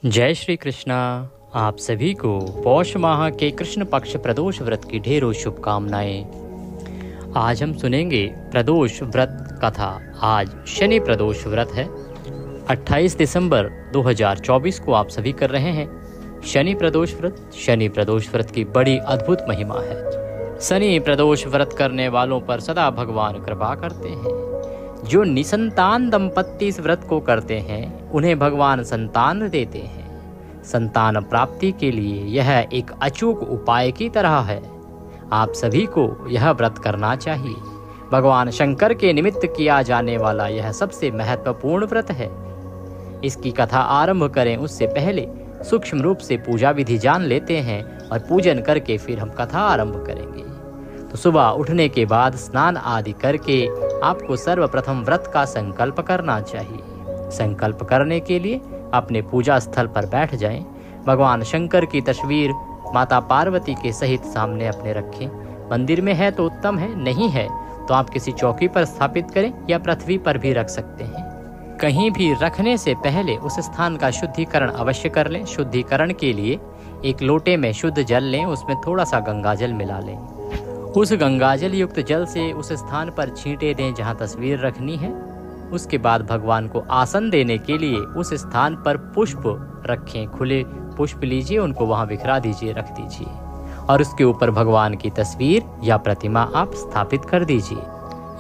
जय श्री कृष्णा। आप सभी को पौष माह के कृष्ण पक्ष प्रदोष व्रत की ढेरों शुभकामनाएं। आज हम सुनेंगे प्रदोष व्रत कथा। आज शनि प्रदोष व्रत है। 28 दिसंबर 2024 को आप सभी कर रहे हैं शनि प्रदोष व्रत। शनि प्रदोष व्रत की बड़ी अद्भुत महिमा है। शनि प्रदोष व्रत करने वालों पर सदा भगवान कृपा करते हैं। जो निसंतान दंपत्ति इस व्रत को करते हैं उन्हें भगवान संतान देते हैं। संतान प्राप्ति के लिए यह एक अचूक उपाय की तरह है। आप सभी को यह व्रत करना चाहिए। भगवान शंकर के निमित्त किया जाने वाला यह सबसे महत्वपूर्ण व्रत है। इसकी कथा आरंभ करें उससे पहले सूक्ष्म रूप से पूजा विधि जान लेते हैं और पूजन करके फिर हम कथा आरंभ करेंगे। तो सुबह उठने के बाद स्नान आदि करके आपको सर्वप्रथम व्रत का संकल्प करना चाहिए। संकल्प करने के लिए अपने पूजा स्थल पर बैठ जाएं। भगवान शंकर की तस्वीर माता पार्वती के सहित सामने अपने रखें। मंदिर में है तो उत्तम है, नहीं है तो आप किसी चौकी पर स्थापित करें या पृथ्वी पर भी रख सकते हैं। कहीं भी रखने से पहले उस स्थान का शुद्धिकरण अवश्य कर लें। शुद्धिकरण के लिए एक लोटे में शुद्ध जल लें, उसमें थोड़ा सा गंगाजल मिला लें। उस गंगाजल युक्त जल से उस स्थान पर छींटे दें जहां तस्वीर रखनी है। उसके बाद भगवान को आसन देने के लिए उस स्थान पर पुष्प रखें। खुले पुष्प लीजिए, उनको वहां बिखरा दीजिए, रख दीजिए और उसके ऊपर भगवान की तस्वीर या प्रतिमा आप स्थापित कर दीजिए।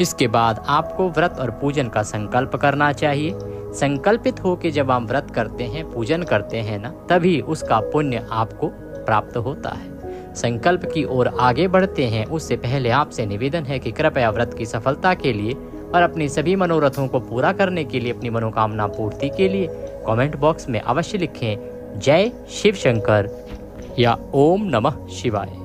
इसके बाद आपको व्रत और पूजन का संकल्प करना चाहिए। संकल्पित होकर जब आप व्रत करते हैं, पूजन करते हैं ना, तभी उसका पुण्य आपको प्राप्त होता है। संकल्प की ओर आगे बढ़ते हैं उससे पहले आपसे निवेदन है कि कृपया व्रत की सफलता के लिए और अपनी सभी मनोरथों को पूरा करने के लिए, अपनी मनोकामना पूर्ति के लिए कमेंट बॉक्स में अवश्य लिखें जय शिव शंकर या ओम नमः शिवाय।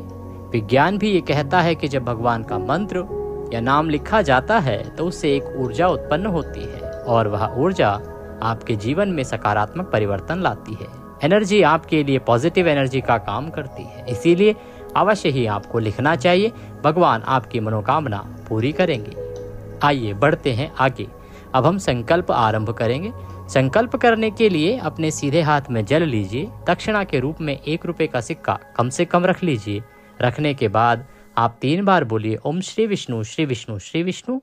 विज्ञान भी ये कहता है कि जब भगवान का मंत्र या नाम लिखा जाता है तो उससे एक ऊर्जा उत्पन्न होती है और वह ऊर्जा आपके जीवन में सकारात्मक परिवर्तन लाती है। एनर्जी आपके लिए पॉजिटिव एनर्जी का काम करती है। इसीलिए अवश्य ही आपको लिखना चाहिए। भगवान आपकी मनोकामना पूरी करेंगे। आइए बढ़ते हैं आगे। अब हम संकल्प आरंभ करेंगे। संकल्प करने के लिए अपने सीधे हाथ में जल लीजिए। दक्षिणा के रूप में 1 रुपए का सिक्का कम से कम रख लीजिए। रखने के बाद आप 3 बार बोलिए ओम श्री विष्णु श्री विष्णु श्री विष्णु।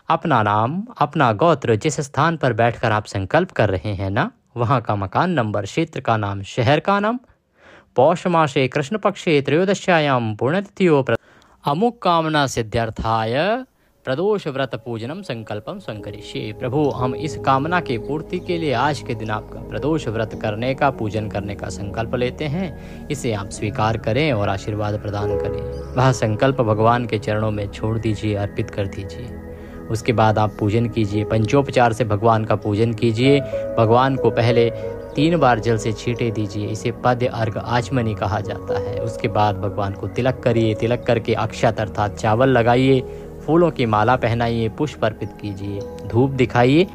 अपना नाम, अपना गोत्र, जिस स्थान पर बैठकर आप संकल्प कर रहे हैं ना, वहाँ का मकान नंबर, क्षेत्र का नाम, शहर का नाम, पौष मासे कृष्ण पक्षे त्रयोदश्यायाम पुण्यतिथ्यो अमुक कामना सिद्ध्यर्थाय प्रदोष व्रत पूजनम संकल्पम संकरिष्ये। प्रभु, हम इस कामना की पूर्ति के लिए आज के दिन आपका प्रदोष व्रत करने का, पूजन करने का संकल्प लेते हैं। इसे आप स्वीकार करें और आशीर्वाद प्रदान करें। वह संकल्प भगवान के चरणों में छोड़ दीजिए, अर्पित कर दीजिए। उसके बाद आप पूजन कीजिए। पंचोपचार से भगवान का पूजन कीजिए। भगवान को पहले 3 बार जल से छींटे दीजिए। इसे पद्य अर्घ आचमनी कहा जाता है। उसके बाद भगवान को तिलक करिए। तिलक करके अक्षत अर्थात चावल लगाइए, फूलों की माला पहनाइए, पुष्प अर्पित कीजिए, धूप दिखाइए,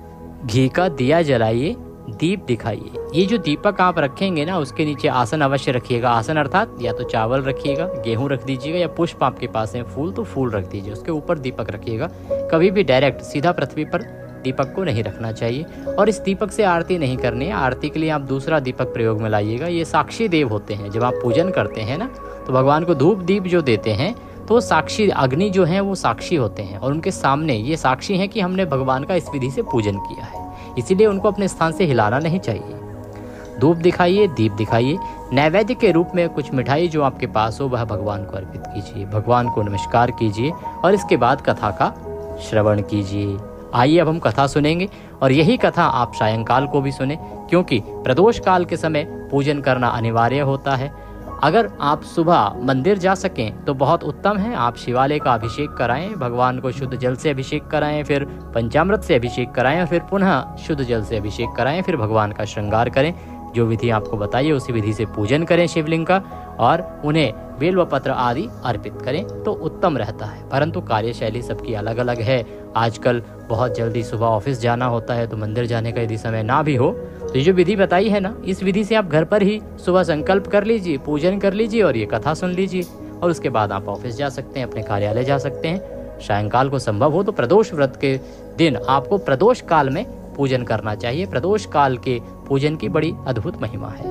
घी का दिया जलाइए, दीप दिखाइए। ये जो दीपक आप रखेंगे ना, उसके नीचे आसन अवश्य रखिएगा। आसन अर्थात या तो चावल रखिएगा, गेहूं रख दीजिएगा, या पुष्प आपके पास है, फूल तो फूल रख दीजिए। उसके ऊपर दीपक रखिएगा। कभी भी डायरेक्ट सीधा पृथ्वी पर दीपक को नहीं रखना चाहिए। और इस दीपक से आरती नहीं करनी है। आरती के लिए आप दूसरा दीपक प्रयोग में लाइएगा। ये साक्षी देव होते हैं। जब आप पूजन करते हैं ना, तो भगवान को धूप दीप जो देते हैं तो साक्षी अग्नि जो है वो साक्षी होते हैं और उनके सामने ये साक्षी हैं कि हमने भगवान का इस विधि से पूजन किया है। इसीलिए उनको अपने स्थान से हिलाना नहीं चाहिए। धूप दिखाइए, दीप दिखाइए। नैवेद्य के रूप में कुछ मिठाई जो आपके पास हो वह भगवान को अर्पित कीजिए। भगवान को नमस्कार कीजिए और इसके बाद कथा का श्रवण कीजिए। आइए अब हम कथा सुनेंगे और यही कथा आप सायंकाल को भी सुने, क्योंकि प्रदोष काल के समय पूजन करना अनिवार्य होता है। अगर आप सुबह मंदिर जा सकें तो बहुत उत्तम है। आप शिवालय का अभिषेक कराएं, भगवान को शुद्ध जल से अभिषेक कराएं, फिर पंचामृत से अभिषेक कराएं और फिर पुनः शुद्ध जल से अभिषेक कराएं, फिर भगवान का श्रृंगार करें। जो विधि आपको बताइए उसी विधि से पूजन करें शिवलिंग का और उन्हें बेलपत्र आदि अर्पित करें तो उत्तम रहता है। परंतु कार्यशैली सबकी अलग अलग है। आजकल बहुत जल्दी सुबह ऑफिस जाना होता है, तो मंदिर जाने का यदि समय ना भी हो तो ये जो विधि बताई है ना, इस विधि से आप घर पर ही सुबह संकल्प कर लीजिए, पूजन कर लीजिए और ये कथा सुन लीजिए और उसके बाद आप ऑफिस जा सकते हैं, अपने कार्यालय जा सकते हैं। सायंकाल को संभव हो तो प्रदोष व्रत के दिन आपको प्रदोष काल में पूजन करना चाहिए। प्रदोष काल के पूजन की बड़ी अद्भुत महिमा है।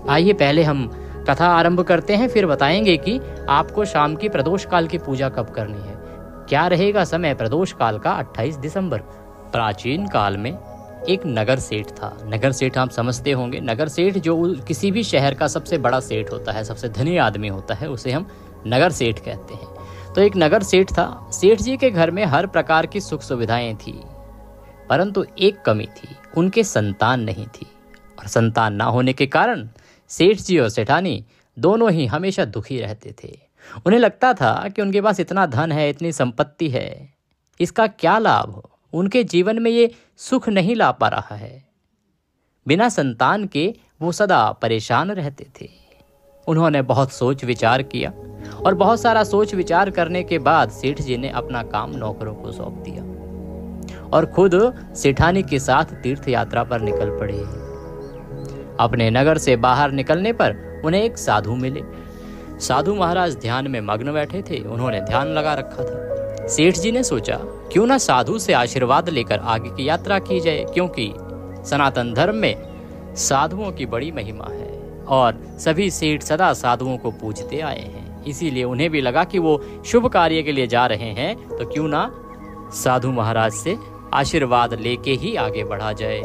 आइए पहले हम कथा आरंभ करते हैं, फिर बताएंगे कि आपको शाम की प्रदोष काल की पूजा कब करनी है। क्या रहेगा समय प्रदोष काल का? 28 दिसंबर। प्राचीन काल में एक नगर सेठ था। नगर सेठ आप समझते होंगे, नगर सेठ जो किसी भी शहर का सबसे बड़ा सेठ होता है, सबसे धनी आदमी होता है, उसे हम नगर सेठ कहते हैं। तो एक नगर सेठ था। सेठ जी के घर में हर प्रकार की सुख सुविधाएं थी, परंतु एक कमी थी, उनके संतान नहीं थी। और संतान ना होने के कारण सेठ जी और सेठानी दोनों ही हमेशा दुखी रहते थे। उन्हें लगता था कि उनके पास इतना धन है, इतनी संपत्ति है, इसका क्या लाभ हो, उनके जीवन में ये सुख नहीं ला पा रहा है। बिना संतान के वो सदा परेशान रहते थे। उन्होंने बहुत सोच विचार किया और बहुत सारा सोच विचार करने के बाद सेठ जी ने अपना काम नौकरों को सौंप दिया और खुद सेठानी के साथ तीर्थ यात्रा पर निकल पड़े। अपने नगर से बाहर निकलने पर उन्हें एक साधु मिले। साधु महाराज ध्यान में मग्न बैठे थे। उन्होंने ध्यान लगा रखा था। सेठ जी ने सोचा क्यों ना साधु से आशीर्वाद लेकर आगे की यात्रा की जाए, क्योंकि सनातन धर्म में साधुओं की बड़ी महिमा है और सभी सेठ सदा साधुओं को पूजते आए हैं। इसीलिए उन्हें भी लगा कि वो शुभ कार्य के लिए जा रहे हैं, तो क्यों ना साधु महाराज से आशीर्वाद लेके ही आगे बढ़ा जाए।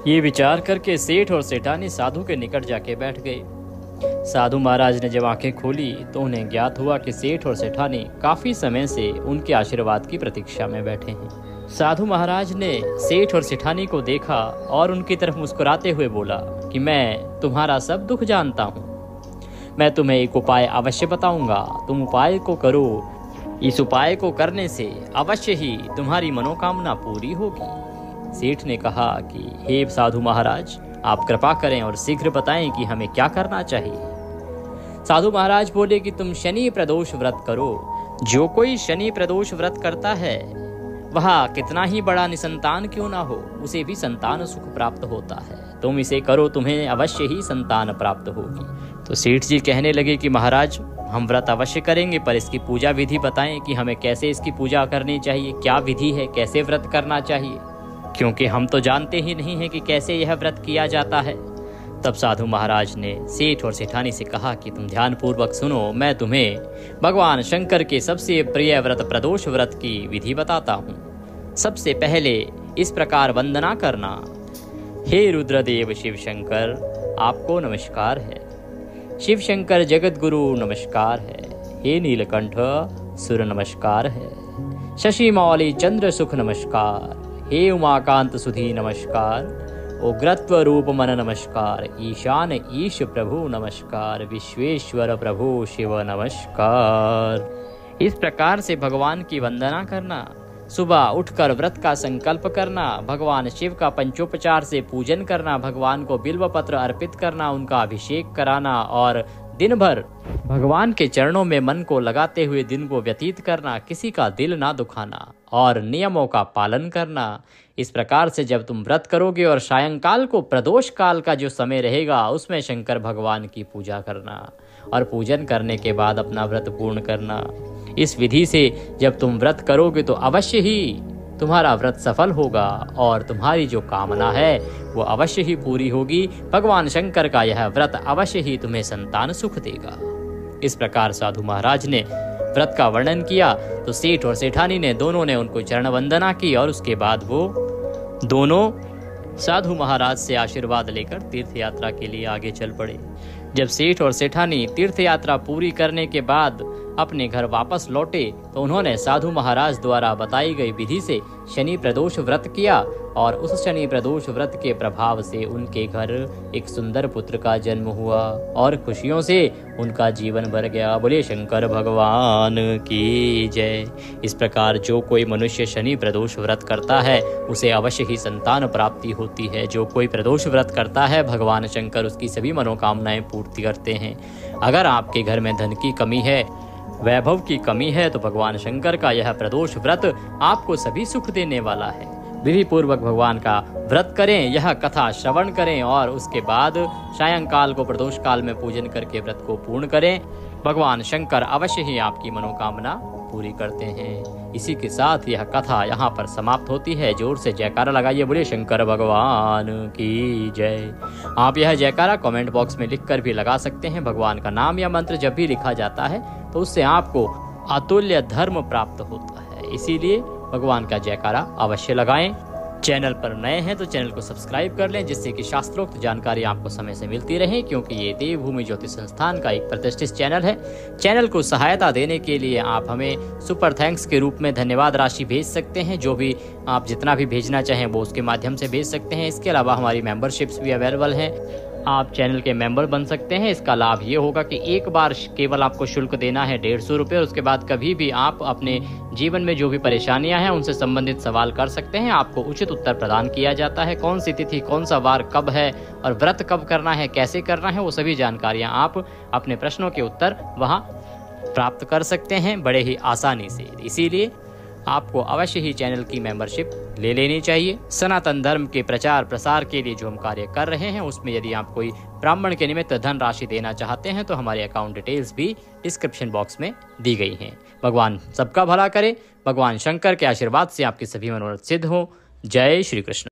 ये विचार करके सेठ और सेठानी साधु के निकट जाके बैठ गए। साधु महाराज ने जब आंखें खोली तो उन्हें ज्ञात हुआ कि सेठ और सेठानी काफी समय से उनके आशीर्वाद की प्रतीक्षा में बैठे हैं। साधु महाराज ने सेठ और सेठानी को देखा और उनकी तरफ मुस्कुराते हुए बोला कि मैं तुम्हारा सब दुख जानता हूँ, मैं तुम्हें एक उपाय अवश्य बताऊंगा, तुम उपाय को करो। इस उपाय को करने से अवश्य ही तुम्हारी मनोकामना पूरी होगी। सेठ ने कहा कि हे साधु महाराज, आप कृपा करें और शीघ्र बताएं कि हमें क्या करना चाहिए। साधु महाराज बोले कि तुम शनि प्रदोष व्रत करो। जो कोई शनि प्रदोष व्रत करता है वह कितना ही बड़ा निसंतान क्यों ना हो, उसे भी संतान सुख प्राप्त होता है। तुम इसे करो, तुम्हें अवश्य ही संतान प्राप्त होगी। तो सेठ जी कहने लगे कि महाराज, हम व्रत अवश्य करेंगे, पर इसकी पूजा विधि बताएं कि हमें कैसे इसकी पूजा करनी चाहिए, क्या विधि है, कैसे व्रत करना चाहिए, क्योंकि हम तो जानते ही नहीं हैं कि कैसे यह व्रत किया जाता है। तब साधु महाराज ने सेठ और सेठानी से कहा कि तुम ध्यान पूर्वक सुनो, मैं तुम्हें भगवान शंकर के सबसे प्रिय व्रत प्रदोष व्रत की विधि बताता हूँ। सबसे पहले इस प्रकार वंदना करना। हे रुद्रदेव शिव शंकर, आपको नमस्कार है। शिव शंकर जगत गुरु नमस्कार है। हे नीलकंठ सुर नमस्कार है। शशि मौली चंद्र सुख नमस्कार। हे उमाकांत सुधी नमस्कार। उग्रत्व रूप मन नमस्कार। ईशान ईश प्रभु नमस्कार। विश्वेश्वर प्रभु शिव नमस्कार। इस प्रकार से भगवान की वंदना करना, सुबह उठकर व्रत का संकल्प करना, भगवान शिव का पंचोपचार से पूजन करना, भगवान को बिल्व पत्र अर्पित करना, उनका अभिषेक कराना और दिन भर भगवान के चरणों में मन को लगाते हुए दिन को व्यतीत करना, किसी का दिल ना दुखाना और नियमों का पालन करना। इस प्रकार से जब तुम व्रत करोगे और सायंकाल को प्रदोष काल का जो समय रहेगा उसमें शंकर भगवान की पूजा करना और पूजन करने के बाद अपना व्रत पूर्ण करना। इस विधि से जब तुम व्रत करोगे तो अवश्य ही तुम्हारा व्रत सफल होगा और तुम्हारी जो कामना है वो अवश्य ही पूरी होगी। भगवान शंकर का यह व्रत अवश्य ही तुम्हें संतान सुख देगा। इस प्रकार साधु महाराज ने व्रत का वर्णन किया तो सेठ और सेठानी ने दोनों ने उनको चरण वंदना की और उसके बाद वो दोनों साधु महाराज से आशीर्वाद लेकर तीर्थ यात्रा के लिए आगे चल पड़े। जब सेठ और सेठानी तीर्थ यात्रा पूरी करने के बाद अपने घर वापस लौटे तो उन्होंने साधु महाराज द्वारा बताई गई विधि से शनि प्रदोष व्रत किया और उस शनि प्रदोष व्रत के प्रभाव से उनके घर एक सुंदर पुत्र का जन्म हुआ और खुशियों से उनका जीवन भर गया। बोले शंकर भगवान की जय। इस प्रकार जो कोई मनुष्य शनि प्रदोष व्रत करता है उसे अवश्य ही संतान प्राप्ति होती है। जो कोई प्रदोष व्रत करता है भगवान शंकर उसकी सभी मनोकामनाएं पूर्ति करते हैं। अगर आपके घर में धन की कमी है, वैभव की कमी है, तो भगवान शंकर का यह प्रदोष व्रत आपको सभी सुख देने वाला है। विधि पूर्वक भगवान का व्रत करें, यह कथा श्रवण करें और उसके बाद सायंकाल को प्रदोष काल में पूजन करके व्रत को पूर्ण करें। भगवान शंकर अवश्य ही आपकी मनोकामना पूरी करते हैं। इसी के साथ यह कथा यहाँ पर समाप्त होती है। जोर से जयकारा लगाइए, बोलिए शंकर भगवान की जय। आप यह जयकारा कमेंट बॉक्स में लिखकर भी लगा सकते हैं। भगवान का नाम या मंत्र जब भी लिखा जाता है तो उससे आपको अतुल्य धर्म प्राप्त होता है, इसीलिए भगवान का जयकारा अवश्य लगाएं। चैनल पर नए हैं तो चैनल को सब्सक्राइब कर लें, जिससे कि शास्त्रोक्त जानकारी आपको समय से मिलती रहे, क्योंकि ये देवभूमि ज्योतिष संस्थान का एक प्रतिष्ठित चैनल है। चैनल को सहायता देने के लिए आप हमें सुपर थैंक्स के रूप में धन्यवाद राशि भेज सकते हैं। जो भी आप जितना भी भेजना चाहें वो उसके माध्यम से भेज सकते हैं। इसके अलावा हमारी मेंबरशिप्स भी अवेलेबल हैं, आप चैनल के मेंबर बन सकते हैं। इसका लाभ ये होगा कि एक बार केवल आपको शुल्क देना है 150 रुपये। उसके बाद कभी भी आप अपने जीवन में जो भी परेशानियां हैं उनसे संबंधित सवाल कर सकते हैं। आपको उचित उत्तर प्रदान किया जाता है। कौन सी तिथि, कौन सा वार कब है और व्रत कब करना है, कैसे करना है, वो सभी जानकारियाँ आप अपने प्रश्नों के उत्तर वहाँ प्राप्त कर सकते हैं बड़े ही आसानी से। इसीलिए आपको अवश्य ही चैनल की मेंबरशिप ले लेनी चाहिए। सनातन धर्म के प्रचार प्रसार के लिए जो हम कार्य कर रहे हैं उसमें यदि आप कोई ब्राह्मण के निमित्त धन राशि देना चाहते हैं तो हमारे अकाउंट डिटेल्स भी डिस्क्रिप्शन बॉक्स में दी गई हैं। भगवान सबका भला करे। भगवान शंकर के आशीर्वाद से आपके सभी मनोरथ सिद्ध हो। जय श्री कृष्ण।